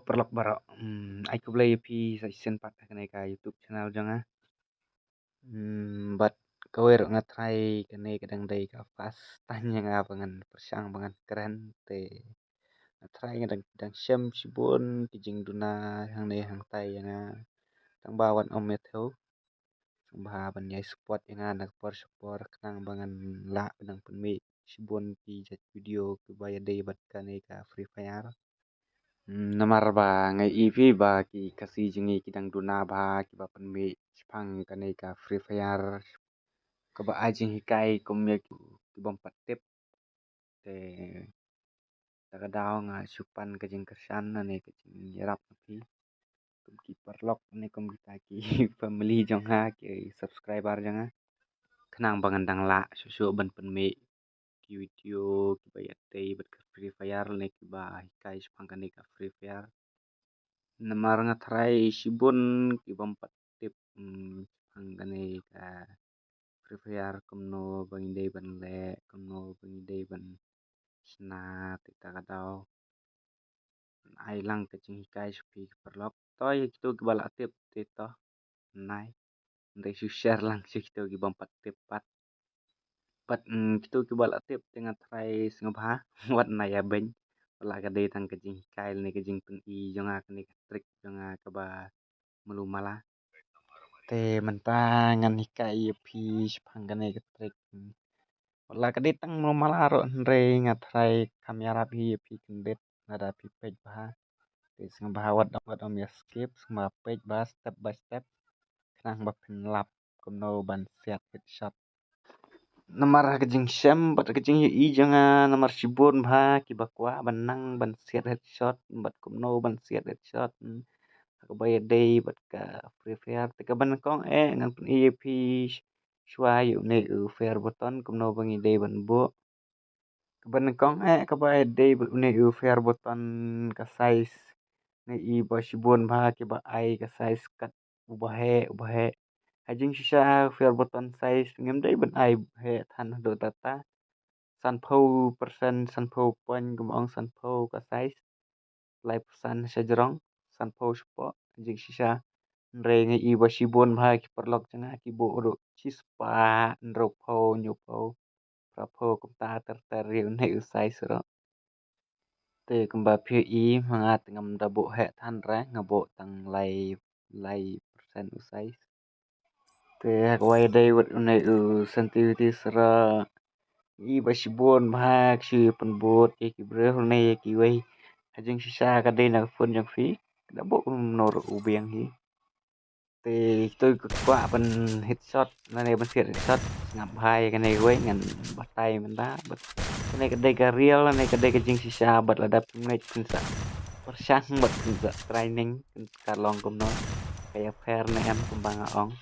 perlok barok. Ai ku play pi season 4 kene ka YouTube channel janga. But kawir nga try kene kadang day ka fast tanya nga bangan persyang bangan keren te try nga dang syam sibun kijing duna hang ne hang tai nga tang bawan om metho tang ba ban yai support nga nak support kenang bangan la benang penmi sibun pi jet video ke baya day bat kane ka Free Fire. Namar ba ngai EV ba ki kasi jengi kidang duna ba ki ba penmi Jepang kane ka Free Fire ka ba ajing hikai kumya ki bom patip te takadaw nga supan kajing kersan ane kajing yarap pi kum ki perlok ane kum kita ki family jong ha ki subscriber jang ha kenang bangandang la susu ban penmi ki video ki ba yate bat ka Free Fire ne ki ba hikai Jepang kane ka Free Fire. Namar nga try sibun ki bom patip hangane ka Free Fire kumno banginde ban le kumno banginde ban sna tita kadaw ai lang ka ching kai spi perlok toy kitu ki bala tip tito nai ndai su share lang si kitu ki bom patip pat kitu ki bala tip tenga try singabha wat na ya ben wala ka de tang ka jing kai ne ka jing pun I jonga ka ne ka trick jonga ka ba melu mala te mentangan hikai pi Jepang kane ka trick wala ka de tang melu mala ro ndre nga try kamera pi kendet nada pi page bah te singabha wat om ya skip singabha page bah step by step kenang ba pin lap kumno ban set headshot namar kajing syam bat kajing I janga namar sibun bha ki bakwa banang ban set headshot bat kumno ban set headshot ka bay day bat ka Free Fire te ka ban kong ngan pun EAP shwa yu ne fair button kumno bangi day ban bo ka ban kong ka bay day ne fair button ka size ne I ba sibun bha ki ba ai ka size kat ubahe hajing shisha fair button size ngem day ban ai he than do tata san phau percent san phau point kum ong san phau ka size lai percent sajrong san phau spo hajing shisha re ngai I ba sibun bha ki perlok changa ki bo ro chispa nro phau nyu phau pra phau kum ta ter ri ne size ro te kumba phi I mangat ngam da bo he than ra ngabo tang lai percent size te wai day wat ne sensitivity sra I ba sibun bha ki penbot ki bre ne ki wai hajing sisa ka day na phone jang phi da bo nor ubiang hi te tôi qua ban headshot na ne ban headshot ngap hai ka ne wai ngan batai man da bat ne ka day ka real ne ka day ka jing sisa bat la da ne pinsa persang bat pinsa training ka long kum no kaya fair na em kumbang ong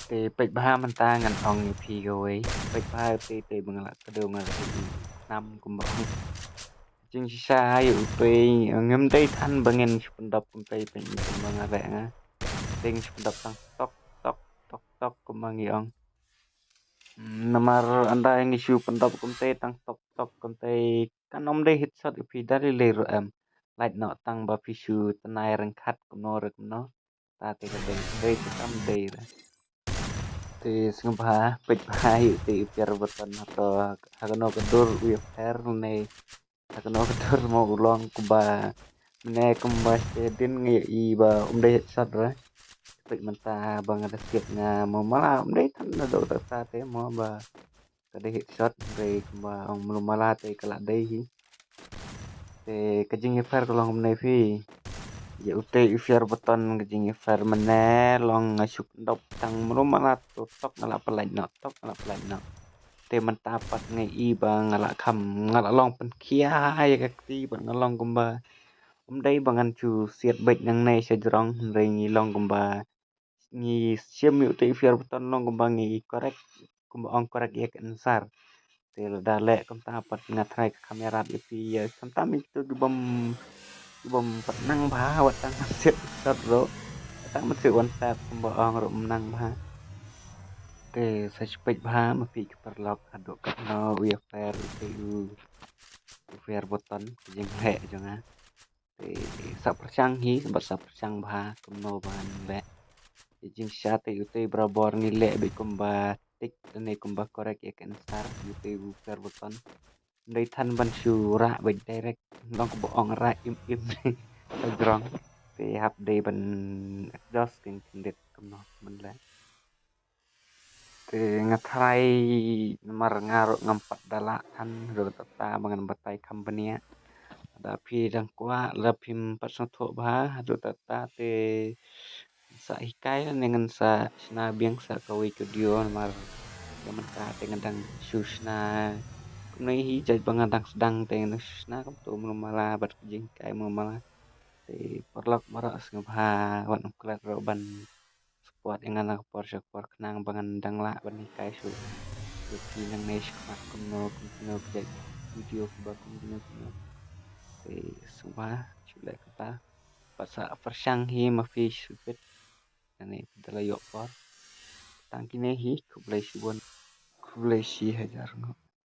te pek bah manta ngan ong ni pi go wei pek bah te bangala ka do ngal nam kumbang jing sisa yu pe ngem dai than bangen pendap kum te pe kumbang ave nga ting pendap tang tok kumbang i ong namar anda yang isu pendap kum te tang tok kum te kan om dai hit shot pi dari le ro em light no tang ba pisu tanai reng khat kum no ta te ka dai tam dai te singabha pek bah yu te pier button atau hagono kedur wi fair ne hagono kedur mau ulong kuba ne kumba stedin ngi I ba dai sat ra pek menta bang ada skip nga mau mala dai tan do ta sa te mo ba ka dai shot dai kumba ong mulu mala te kala dai hi te kajing fair kolong ne phi ya ute fair button kajing fair mane long ngasuk dop tang mulu mala tok ngala pelai no te menta pat ngai I ba ngala kham ngala long pen kia ya ka ti ban ngalong kumba dai bangan chu siat bek nang nei sejrong re ngi long kumba ngi siam yu te fair button long kumba ngi correct kumba ong correct ya ansar te da le kum ta pat nga try kamera pi ya kam ta mi tu bom pat nang ba wat tang set sat ro tang mat se wan tap kumba ong ro nang ba te sa spek ba ma pi perlok adok no wi fair te Fair button kijing le jonga te sa persang hi sempat sa persang bah kumno bahan le kijing syate ute brabor ni le be kumba tik ne kumba korek ya kan sar ute bu fair button ndai than ban shu ra be direct long ko ong ra im ta grong te hap de ban exhaust king kindet kumno man le te ngathai mar ngaro ngampat dala than ro tata bangan batai company ada phi dang kwa la phim pasang tho ba ro tata te sa hikai dengan sa sna biang sa kawi studio mar gaman ka dengan dang susna kumnai hi jaj bangan dang sedang te na susna kam tu mala bat jing kai mala te perlak maras ngabha wan klat ro ban sport dengan nak por por kenang bangan dang la ban hikai su su phi nang nesh kmak kumno kjai video ba kumno te semua chulek kata pasa persyang hi mafi supit ane pedala yok por tangkine hi kublai si hajar ngo